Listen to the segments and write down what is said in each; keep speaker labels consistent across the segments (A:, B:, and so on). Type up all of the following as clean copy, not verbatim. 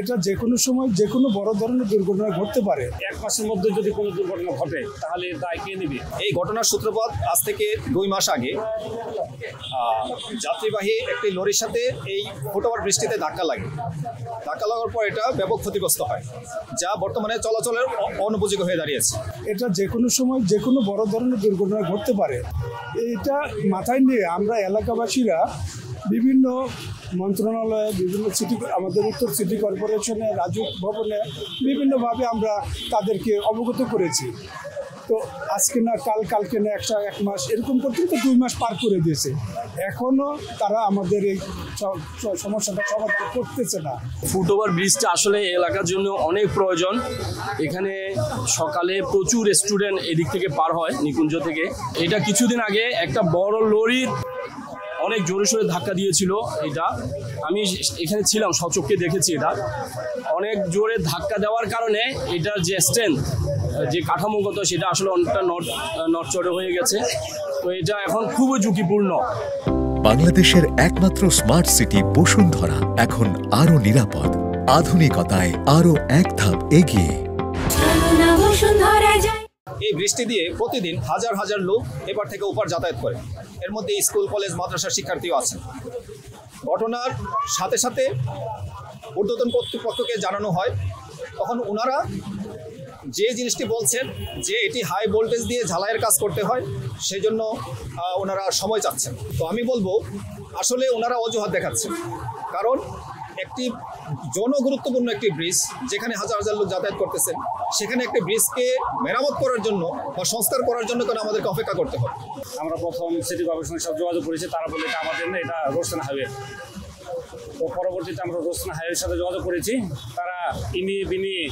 A: এটা যে কোনো সময় যে কোনো বড় ধরনের দুর্ঘটনা ঘটতে পারে।
B: এক মাসের মধ্যে যদি কোনো দুর্ঘটনা ঘটে তাহলে দায় কে নেবে?
C: এই ঘটনার সূত্রপাত আজ থেকে 2 মাস আগে যাত্রীবাহী একটি লরির সাথে এই ফুটওভার বৃষ্টিতে ধাক্কা লাগার পর এটা ব্যাপক ক্ষতিগ্রস্ত হয়, যা বর্তমানে চলাচলের অনুপযোগী হয়ে দাঁড়িয়েছে।
A: এটা যে কোনো সময় যে কোনো বড় ধরনের দুর্ঘটনা ঘটতে পারে। এটা মাথায় নিয়ে আমরা এলাকাবাসীরা বিভিন্ন মন্ত্রণালয়ে, বিভিন্ন আমাদের উত্তর সিটি কর্পোরেশনে, রাজুক ভবনে বিভিন্নভাবে আমরা তাদেরকে অবগত করেছি। তো আজকে না কালকে না এক মাস এরকম করতে 2 মাস পার করে দিয়েছে, এখনও তারা আমাদের এই সমস্যাটা সমাধান করতেছে না।
D: ফুটওভার ব্রিজটা আসলে এলাকার জন্য অনেক প্রয়োজন। এখানে সকালে প্রচুর স্টুডেন্ট এদিক থেকে পার হয় নিকুঞ্জ থেকে। এটা কিছুদিন আগে একটা বড় লরির অনেক জোরে সোরে ধাক্কা দিয়েছিল। এটা আমি এখানে ছিলাম, সচক্ষে দেখেছি। এটা অনেক জোরে ধাক্কা দেওয়ার কারণে এটার যে স্ট্রেংথ, যে কাঠামোগত, সেটা আসলে অনেকটা নড়চড়ে হয়ে গেছে। তো এটা এখন খুবই ঝুঁকিপূর্ণ।
E: বাংলাদেশের একমাত্র স্মার্ট সিটি বসুন্ধরা এখন আরো নিরাপদ, আধুনিকতায় আরো এক ধাপ এগিয়ে।
C: এই বৃষ্টি দিয়ে প্রতিদিন হাজার হাজার লোক এপার থেকে ওপার যাতায়াত করে। এর মধ্যে স্কুল, কলেজ, মাদ্রাসার শিক্ষার্থীও আছেন। ঘটনার সাথে সাথে ঊর্ধ্বতন কর্তৃপক্ষকে জানানো হয়, তখন ওনারা যে জিনিসটি বলছেন যে এটি হাই ভোল্টেজ দিয়ে ঝালাইয়ের কাজ করতে হয়, সেজন্য ওনারা সময় চাচ্ছেন। তো আমি বলবো আসলে ওনারা অজুহাত দেখাচ্ছেন, কারণ একটি জনগুরুত্বপূর্ণ একটি ব্রিজ, যেখানে হাজার হাজার লোক যাতায়াত করতেছেন, সেখানে একটি ব্রিজকে মেরামত করার জন্য বা সংস্কার করার জন্য কেন আমাদেরকে অপেক্ষা করতে হবে?
B: আমরা প্রথম সিটি কর্পোরেশনের সাথে যোগাযোগ করেছি, তারা বলে এটা আমাদের না, এটা রোশন হাইওয়ে। তো পরবর্তীতে আমরা রোশন হাইওয়ের সাথে যোগাযোগ করেছি, তারা বিনিয়ে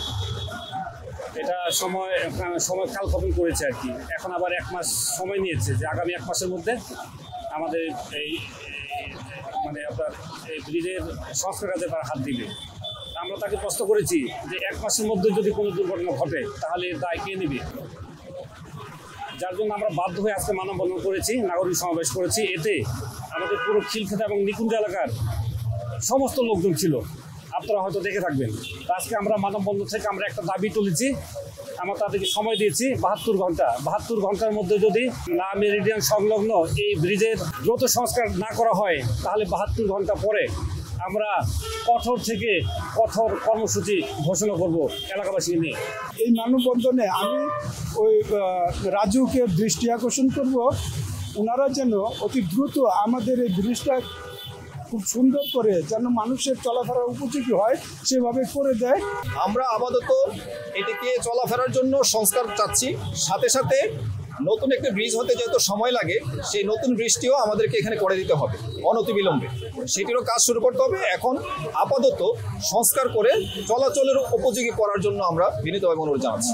B: এটা সময় কালক্ষেপণ করেছে আর কি। এখন আবার 1 মাস সময় নিয়েছে, যে আগামী 1 মাসের মধ্যে আমাদের এই আপনার এই ব্রিজের সংস্কার কাজে তারা হাত দিবে। আমরা তাকে প্রশ্ন করেছি যে 1 মাসের মধ্যে যদি কোনো দুর্ঘটনা ঘটে তাহলে দায় কে নেবে? যার জন্য আমরা বাধ্য হয়ে আজকে মানববন্ধন করেছি, নাগরিক সমাবেশ করেছি। এতে আমাদের পুরো খিলক্ষেতা এবং নিকুঞ্জ এলাকার সমস্ত লোকজন ছিল, আপনারা হয়তো দেখে থাকবেন। আজকে আমরা মানববন্ধন থেকে আমরা একটা দাবি তুলেছি, আমরা তাদেরকে সময় দিয়েছি 72 ঘন্টা। 72 ঘন্টার মধ্যে যদি না মেরিডিয়ান সংলগ্ন এই ব্রিজের দ্রুত সংস্কার না করা হয়, তাহলে 72 ঘন্টা পরে আমরা কঠোর থেকে কঠোর কর্মসূচি ঘোষণা করব এলাকাবাসী নিয়ে।
A: এই মানববন্ধনে আমি ওই রাজুকে দৃষ্টি আকর্ষণ করব, ওনারা যেন অতি দ্রুত আমাদের এই ব্রিজটা খুব সুন্দর করে যেন মানুষের চলাফেরার উপযোগী হয় সেভাবে করে দেয়।
C: আমরা আপাতত এটিকে চলাফেরার জন্য সংস্কার চাচ্ছি, সাথে সাথে নতুন একটি ব্রিজ হতে যেহেতু সময় লাগে, সেই নতুন ব্রিজটিও আমাদেরকে এখানে করে দিতে হবে অনতিবিলম্বে, সেটিরও কাজ শুরু করতে হবে। এখন আপাতত সংস্কার করে চলাচলের উপযোগী করার জন্য আমরা বিনীতভাবে অনুরোধ জানাচ্ছি।